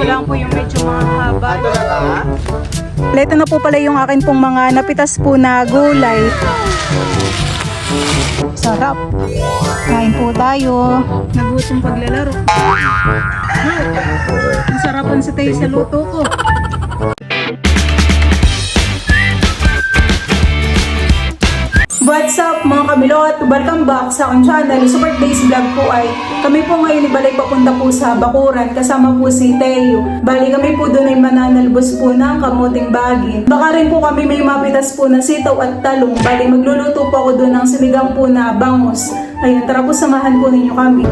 lang po yung medyo mahaba. Ito na po pala yung akin pong mga napitas po na gulay. Sarap. Kain po tayo. Nagutom paglalaro. Ang sarapan sa tayo sa luto ko. What's up mga kabilot? Welcome back sa aking channel. Super Days Vlog po ay kami po ngayon ibalik papunta po sa Bakuran kasama po si Teo. Bali kami po doon ay mananalbos po ng kamuting bagin. Baka rin po kami may mapitas po na sitaw at talong. Bali magluluto po ako doon ng sinigang po na bangus. Ayun, tara po samahan po ninyo kami.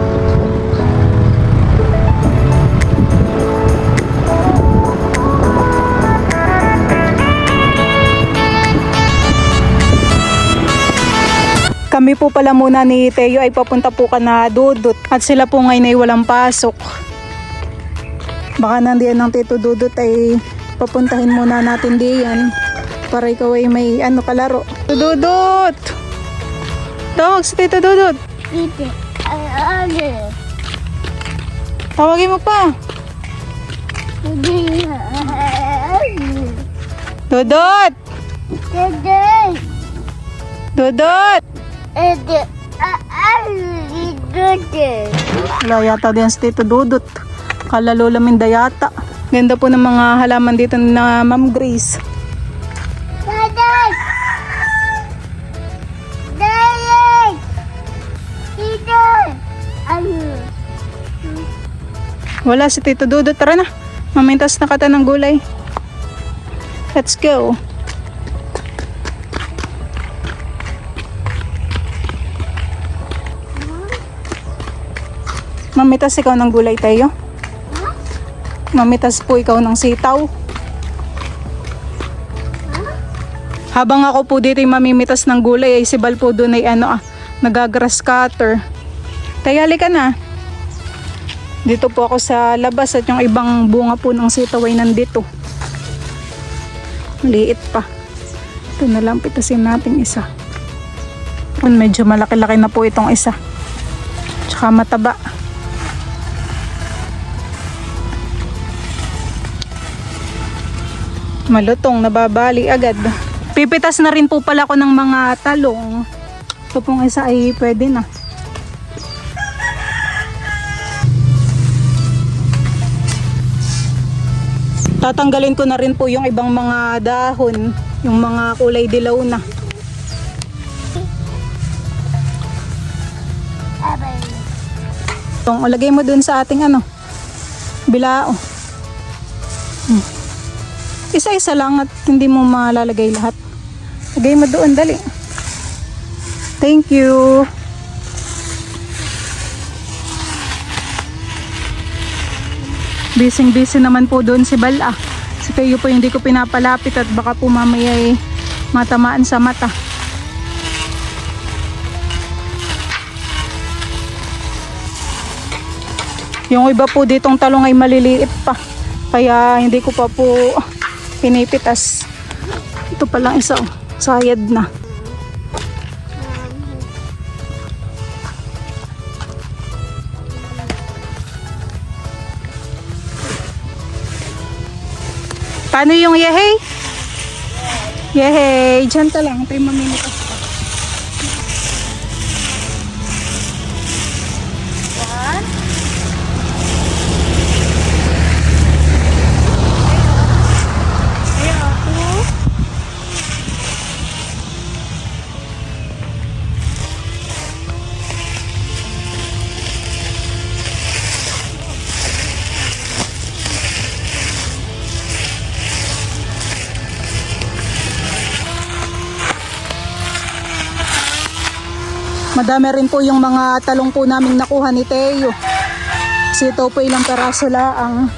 Kami po pala muna ni Teo ay papunta po ka na Dudut at sila po ngayon ay walang pasok. Baka nandiyan ng Tito Dudut ay papuntahin muna natin diyan para ikaw ay may kalaro. Tito Dudut! Tawag si Tito Dudut! Tawagin mo pa! Dudut! Dudut! Wala yata din si Tito Dudut. Kalalo laminda yata. Ganda po ng mga halaman dito na Ma'am Grace. Wala si Tito Dudut. Tara na. Mamintas na kata ng gulay. Let's go. Mamitas ikaw ng gulay tayo? Mamitas po ikaw ng sitaw? Habang ako po dito yung mamimitas ng gulay ay si Bal po doon ay nagagrass cutter. Tayo halika na. Dito po ako sa labas at yung ibang bunga po ng sitaw ay nandito. Maliit pa. Ito na lang pitasin natin isa. Medyo malaki-laki na po itong isa. Tsaka mataba. Malutong, nababali agad. Pipitas na rin po pala ako ng mga talong. Ito pong isa ay pwede na. Tatanggalin ko na rin po yung ibang mga dahon, yung mga kulay dilaw na. Itong lagay mo dun sa ating bilao. Isa-isa lang at hindi mo malalagay lahat. Lagay mo doon, dali. Thank you. Busy naman po doon si Bal. Si Teo po hindi ko pinapalapit at baka po mamaya ay matamaan sa mata. Yung iba po ditong talong ay maliliit pa. Kaya hindi ko pa po pinipitas. Ito pa lang isa, sayad na. Paano yung yehey? Yehey, dyan ka lang. Tayo mamimitas pa. Madami rin po yung mga talong po naming nakuha ni Teo. Kasi ito po ilang peraso lang.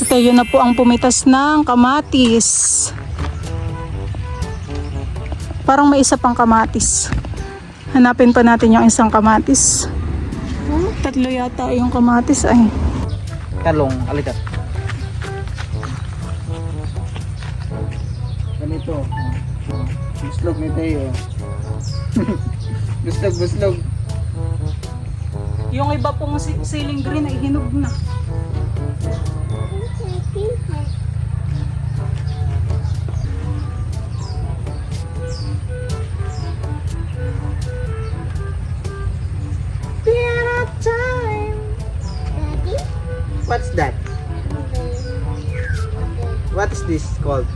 Tayo na po ang pumitas ng kamatis. Parang may isa pang kamatis. Hanapin pa natin yung isang kamatis. Tatlo yata yung kamatis ay. Talong, alikat. Ganito. Buslog ni Teo. Buslog. Yung iba pong ceiling green ay hinog na. What's that? What is this called?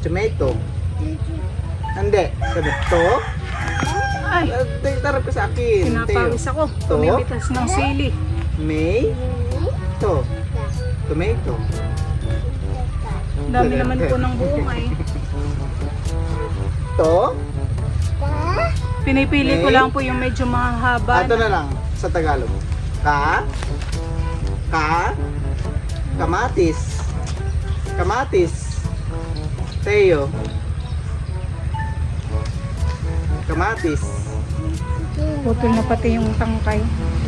Tomato. Hindi. Sabi, to? Ay, Tarap ka sa akin. pinapawis ako. To? Pumipitas ng sili. May? To. Tomato. Dami naman po ng buhay. To? Pinipili ko lang po yung medyo mahaba. Ito na lang sa Tagalog. Ka? Kamatis. Teo. Kamatis. Putol na pati yung tangkay.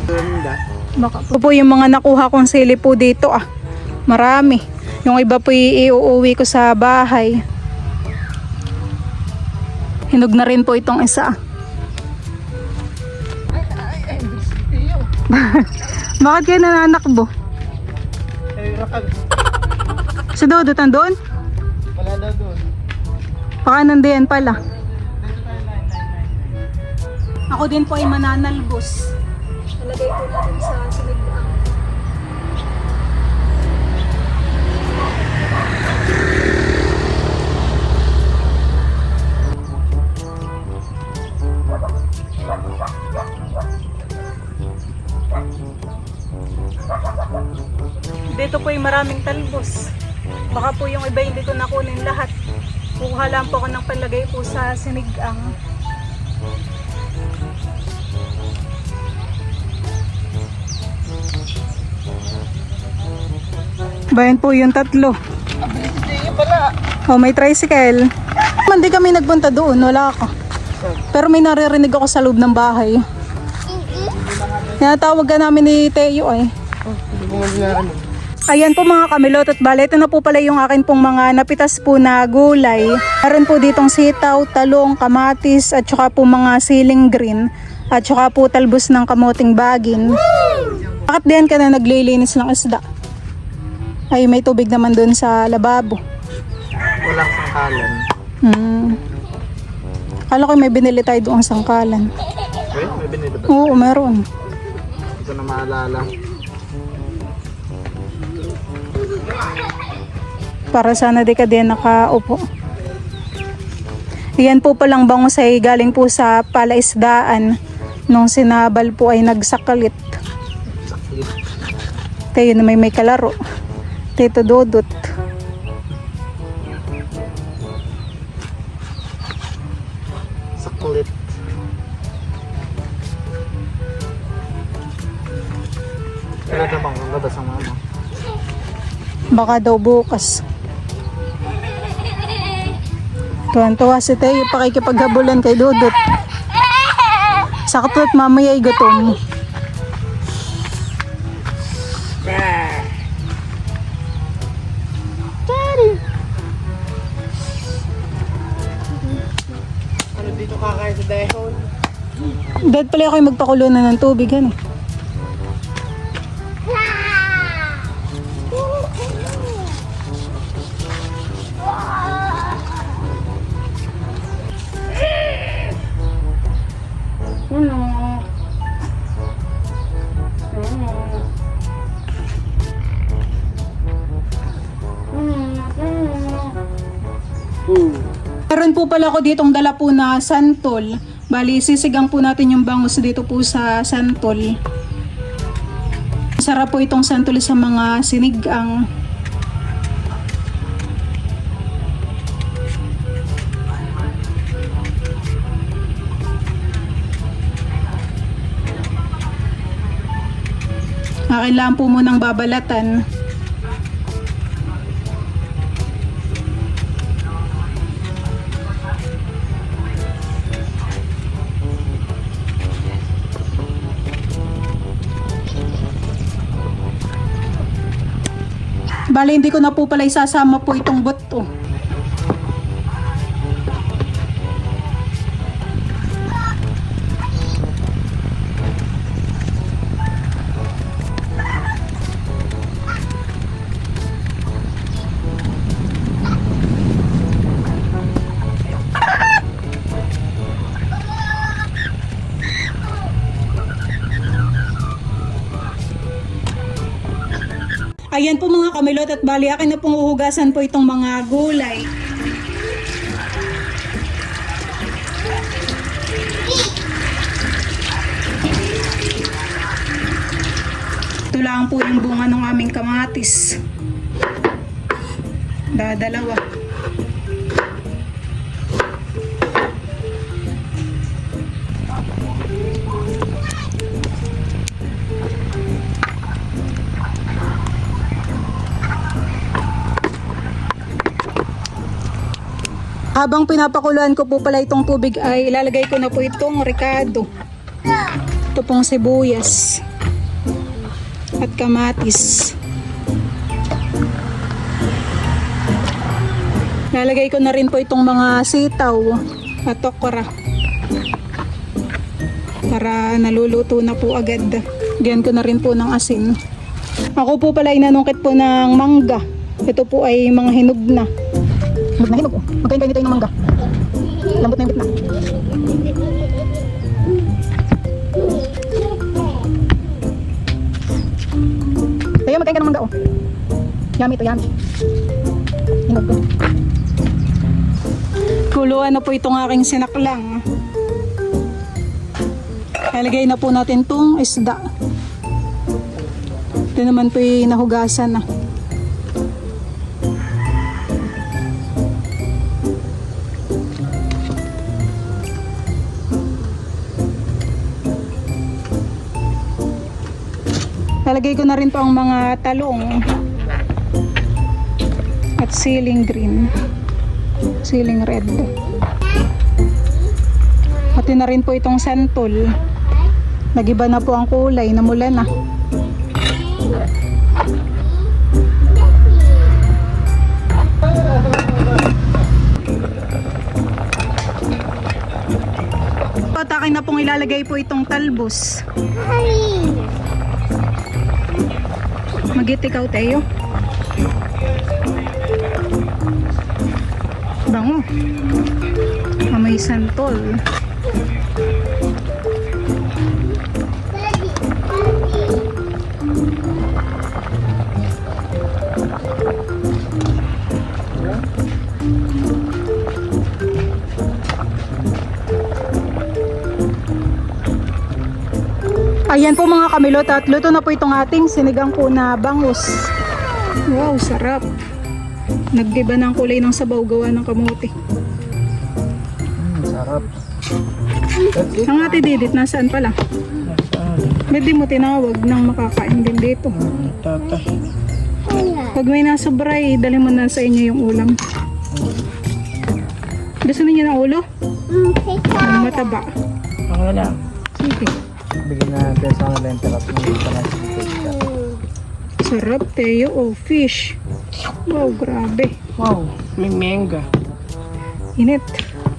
Ganda. Baka po yung mga nakuha kong sili po dito ah. Marami. Yung iba po iuuwi ko sa bahay. Hinog na rin po itong isa. Bakit kayo nananakbo? Ay, rakag. Si Dodot nandun? Wala daw doon. Baka nandiyan pala. Ako din po ay mananalbos. Nalagay ko natin sa sinigang. Dito po ay maraming talbos. Baka po yung iba hindi ko nakunin lahat. Kukuha lang po ako ng palagay po sa sinigang. Bayan po yung tatlo. Oh, may tricycle. Hindi kami nagpunta doon, wala ako. Pero may naririnig ako sa loob ng bahay. Tinatawag ka namin ni Teo ay. Ayan po mga kamilot at bale, ito na po pala yung akin pong mga napitas po na gulay. Meron po ditong sitaw, talong, kamatis at saka po mga siling green at saka po talbos ng kamoting bagin. Bakit diyan ka na naglilinis ng isda? Ay may tubig naman doon sa lababo. Walang sangkalan. Akala ko may binili tayo doon sangkalan. Okay, may binili ba? Oo, meron. Hindi ko na maalala. Para sana di ka din nakaupo. Yan po palang bangus ay galing po sa palaisdaan. Nung sinabal po ay nagsakalit. Sakit. Tayo na may kalaro. Tito Dodot. Saklit. Kaya na bang ang labas ang mama? Baka daw bukas. Tuwan-tuwa si Teo pakikipaghabulan kay Dodot. Sakto at mamaya ay gutom. Ano dito kakain sa dahon? Dad pala ako yung magpakulo na ng tubig. Ano? Meron po pala ako ditong dala po na santol. Bali, sisigang po natin yung bangus dito po sa santol. Sarap po itong santol sa mga sinigang. Kailangan po munang babalatan. Bale, hindi ko na po pala isasama po itong buto. Ayan po mga kamilot at bali akin na pong uhugasan po itong mga gulay. Ito lang po yung bunga ng aming kamatis. Dadalawa. Habang pinapakuluan ko po pala itong tubig ay ilalagay ko na po itong ricado. Ito pong sibuyas at kamatis. Lalagay ko na rin po itong mga sitaw at okra para naluluto na po agad. Diyan ko na rin po ng asin. Ako po pala inanungkit po ng mangga. Ito po ay mga hinog na. Hinog na hinog. Magkain tayo ng mangga. Lambot na yung gitna. Tayo magkain ka ng mangga oh. Yummy to, yummy. Hinog. Kuluan na po itong aking sinaklang. Ilagay na po natin itong isda. Ito naman po yung nahugasan na. Lalagay ko na rin po ang mga talong at siling green, siling red. Pati na rin po itong santol. Nagiba na po ang kulay, namula na. Patakin na pong ilalagay po itong talbos. Magitikaw tayo. Bango. May santol. Ayan po mga kamilot at luto na po itong ating sinigang po na bangus. Wow, sarap. Naggiba ng kulay ng sabaw gawa ng kamote. Sarap. Ang ate Didit, nasaan pala? Ba't di mo tinawag nang makakain din dito? Tata. Pag may nasobra, dali mo na sa inyo yung ulam. Gusto niyo ng ulo? Ang mataba. Ako na. Sige. Bigyan natin sa mga lenterap ng Sarap, Teo. Oh, fish. Wow, grabe. Wow, may mengga. Init.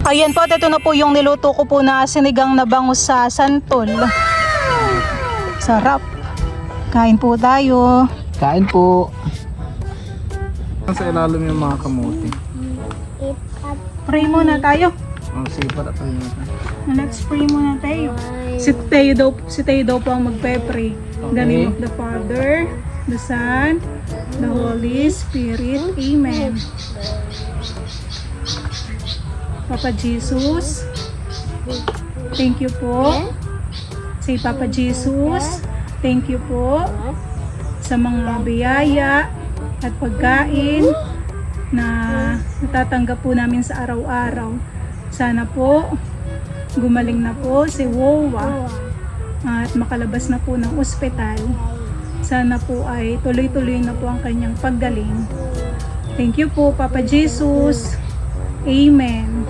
Ayan po, ito na po yung niluto ko po na sinigang na bangus sa santol. Sarap. Kain po tayo. Kain po. Sa ilalim yung mga kamote. Pray muna tayo. Ang sipat at rin natin. Let's pray muna tayo. Si Teo daw po ang magpe-pray. In the name of the Father, the Son, the Holy Spirit. Amen. Papa Jesus, thank you po. Say Papa Jesus, thank you po sa mga biyaya at pagkain na natatanggap po namin sa araw-araw. Sana po gumaling na po si Wowa at makalabas na po ng ospital. Sana po ay tuloy-tuloy na po ang kanyang paggaling. Thank you po, Papa Jesus. Amen.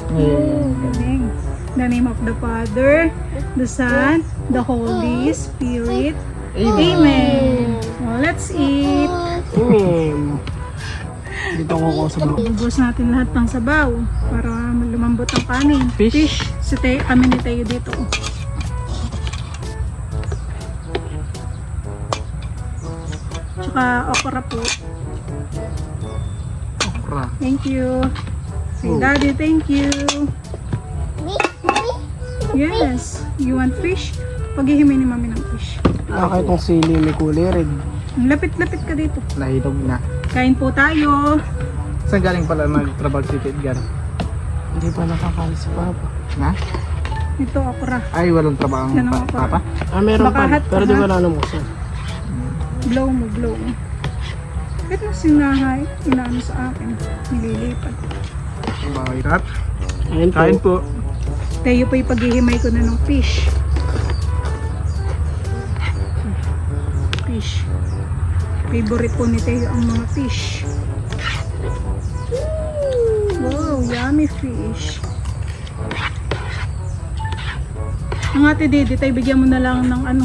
Amen. In the name of the Father, the Son, the Holy Spirit. Amen. Well, let's eat. Dito ko sa bro. Ubus natin lahat ng sabaw para lumambot ang kanin. Fish. Si Teo, kami ni Teo dito. Tsaka okra po. Okra. Thank you. Say, Daddy, thank you. Yes. You want fish? Paghihimay ni Mami ng fish. Kahit itong sili may kulay red. Lapit-lapit ka dito. Nahinog na. Kain po tayo. Saan galing pala nagtrabaho si Edgar? Hindi pa nakakalis si Papa. Na? Ito okra. Ay, walang trabaho Yan ang ang okra. papa? Ah, meron pa. Makahat Pero pa, di ha? wala naman siya. Blow mo, blow mo. Kahit na sinahay, inaano sa akin. Nililipat. Bakit kat? Ayun po. Kain po. Tayo pa ipaghihimay ko na ng fish. Fish. Favorite po ni Teo ang mga fish. Wow, yummy fish. Ang ate Didi, tayo bigyan mo na lang ng ano,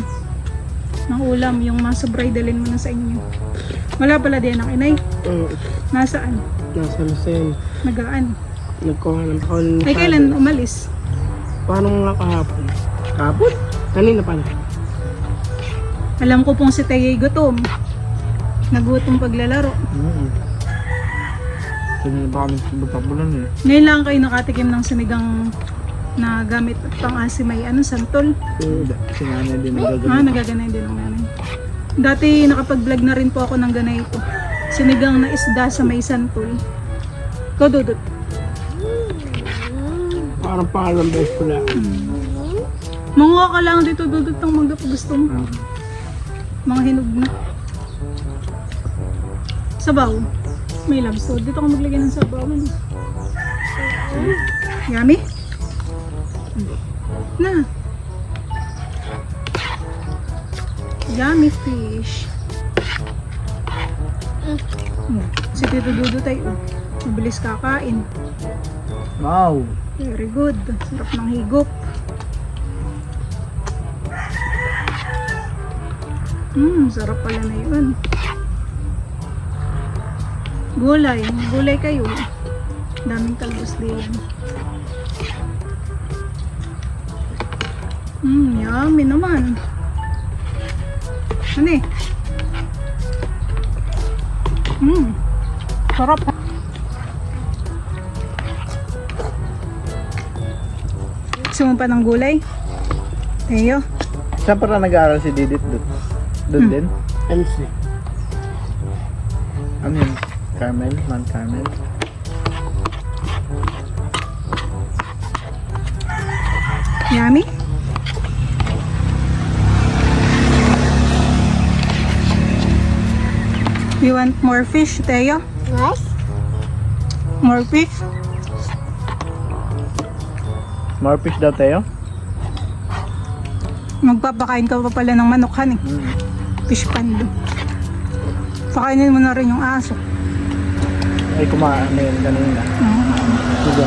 ng ulam, yung mga sobray dalhin mo na sa inyo. Wala pala din ang inay. Nasaan? Nasa Lucen. Nagaan. Nagkuha ng call. Ay, kailan umalis? Paano nga kahapon? Kapot? Kanina pa. Alam ko pong si Teo gutom. Nagutom paglalaro. Kanina ba kami butabulan eh. Ngayon lang kayo nakatikim ng sinigang na gamit pang asimay. Ano, santol? Si nanay din nagagawin. Nagaganay din ang nanay. Dati nakapag-vlog na rin po ako ng ganito. Sinigang na isda sa may santol. Ikaw, Dudut. Parang pangalang beses ko lang. Manguha ka lang dito, Dudut, ng mga gusto mo. Mga hinog na. Sabaw. May lobster. Dito ka maglagay ng sabaw. Ano? Yummy? Na. Yummy fish. Si Tito Dudu tayo. Mabilis kakain. Wow! Very good. Sarap ng higop. Sarap pala na yun. Gulay. Gulay kayo. Daming talbos din. Yummy naman. Ano eh? Sarap. Gusto mo pa ng gulay? Teo? Saan para nag-aaral si Didit doon? Doon din? MC. Ano yun? Carmel? Man Carmel? Yummy? You want more fish, Teo? What? More fish? More fish daw tayo? Magpapakain ka pa pala ng manok, han eh. Fish pan. Pakainin mo na rin yung aso. Ay, kumaan na yun kanina. Sige.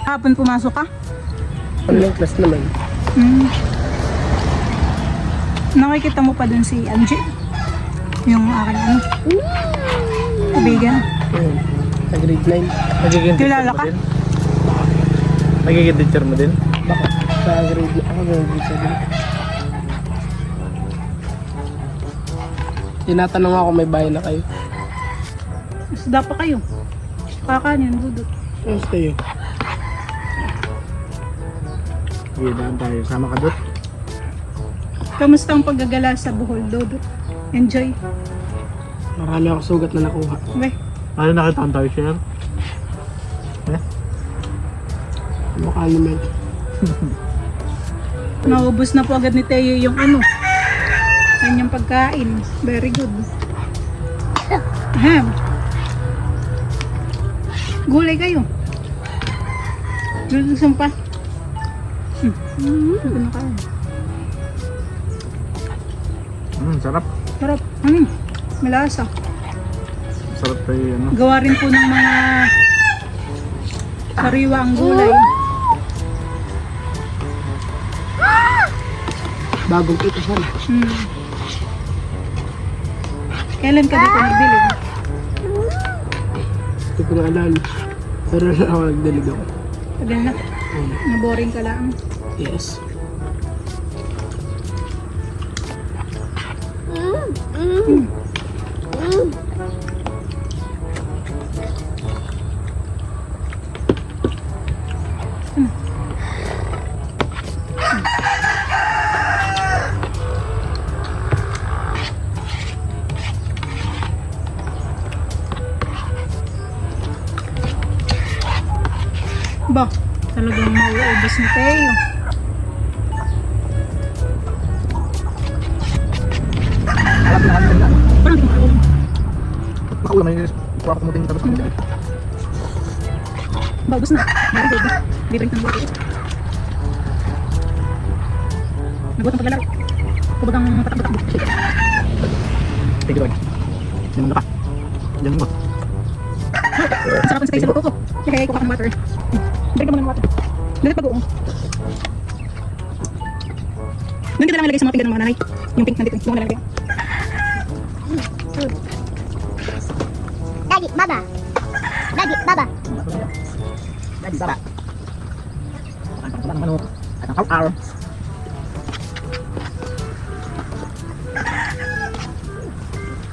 Hapon pumasok ka? Online class naman. Nakikita mo pa dun si Angie? Yung aking ano? Kaibigan. Ayun. Sa grade 9. Nagiging teacher Kilala mo ka? din? Nagiging teacher mo din? Bakit? Sa grade 9. Ako grade 7. Tinatanong ako may bahay na kayo. Isda pa kayo. Kakanin, budot. Tapos kayo. Sige, daan tayo. Sama ka doon? Kamusta ang paggagala sa Bohol, Dodot? Enjoy. Marami ako sugat na nakuha. Okay. Ano nakita tayo, share? Eh? Mukha naman. Naubos na po agad ni Teo yung ano. Kanyang pagkain. Very good. Ahem. Gulay kayo. Gusto mo pa? Ano ka? Sarap. Sarap. Malasa. Sarap tayo, ano? Gawa rin po ng mga sariwa ang gulay. Bagong kita siya. Kailan ka dito nagdilig? Hindi ko na alam. Pero na ako nagdalig ako. Tagal na. Naboring ka lang. Yes. Ba, talagang mauubos ni Teo. Parang Makaulam na yun. Kuha ko kumuting tapos kumuting. bagus na. Very good. Libre ng buto. Nabuot ang paglalaro. Kubagang patak-patak. Thank you, Lord. Diyan mo na pa. Diyan mo. Ang sarap ng space sa luto ko. Kaya kuha ng water. Break mo ng water. Dalit pag-uong. Doon kita lang ilagay sa mga pinggan ng mga nanay. Yung pink nandito. Doon ko nalagay. Daddy, Baba. Daddy, Baba. Daddy, Baba. Ang manok. At ang kaw-kaw.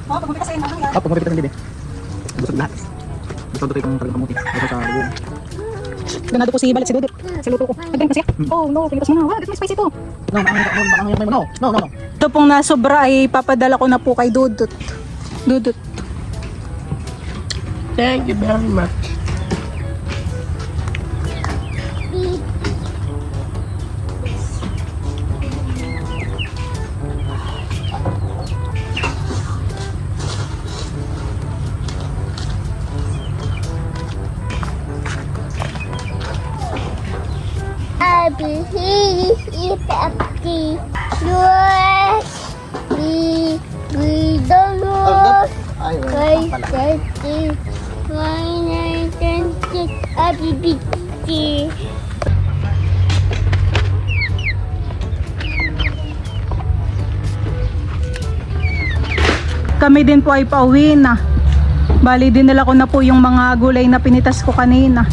Oh, pag ka sa inyo. Pag kumapit ka sa bibig. Busog lahat. Busog ito itong talagang kamuti. Ito sa lubong. Ganado po si Balit si Dudut. Sa luto ko. Nagdan kasi. Oh no, pinitas mo na. Wow, that's spicy to. No. Ito pong nasobra ay papadala ko na po kay Dudut. Dudut. Thank you very much. Kami din po ay pauwi na. Bali, dinala ko na po yung mga gulay na pinitas ko kanina.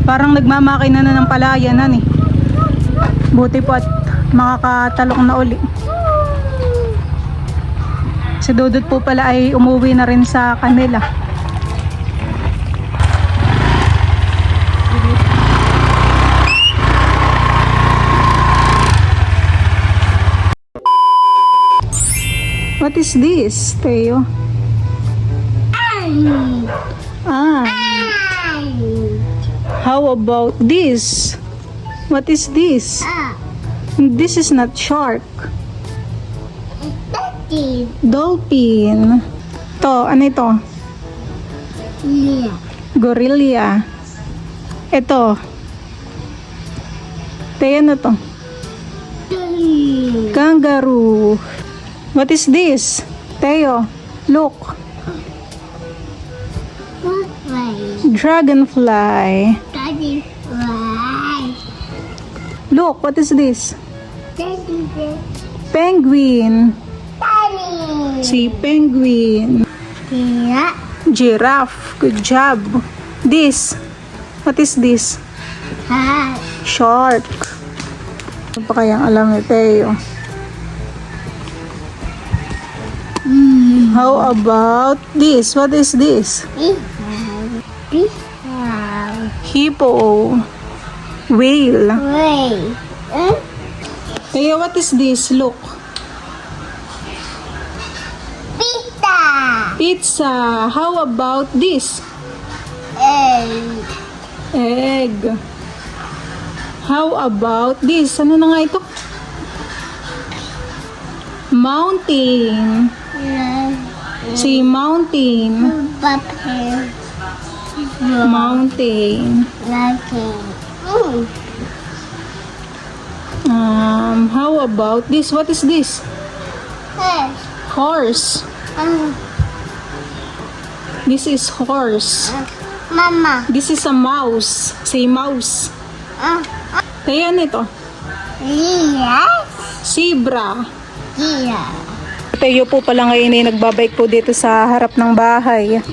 Parang nagmamakina na ng palayanan eh. Buti po at makakatalok na uli. Si Dudut po pala ay umuwi na rin sa kanila. What is this, Teo? Ah. How about this? What is this? This is not shark. Dolphin. To, ano ito? Gorilla. Ito. Teo, ano to? Kangaroo. What is this? Teo, look. Dragonfly. Look, what is this? Penguin. Si penguin. Giraffe. Good job. This. What is this? Shark. Ano pa kayang alam ni Teo? How about this? What is this? Hippo. Whale. Teo, what is this? Look. Pizza. How about this? Egg. How about this? Ano na nga ito? Mountain. Si mountain. Mountain. How about this? What is this? Horse. This is horse. Mama. This is a mouse. Say mouse. Kaya nito. Yes. Zebra. Yeah. Tayo po pala ngayon ay nagbabike po dito sa harap ng bahay.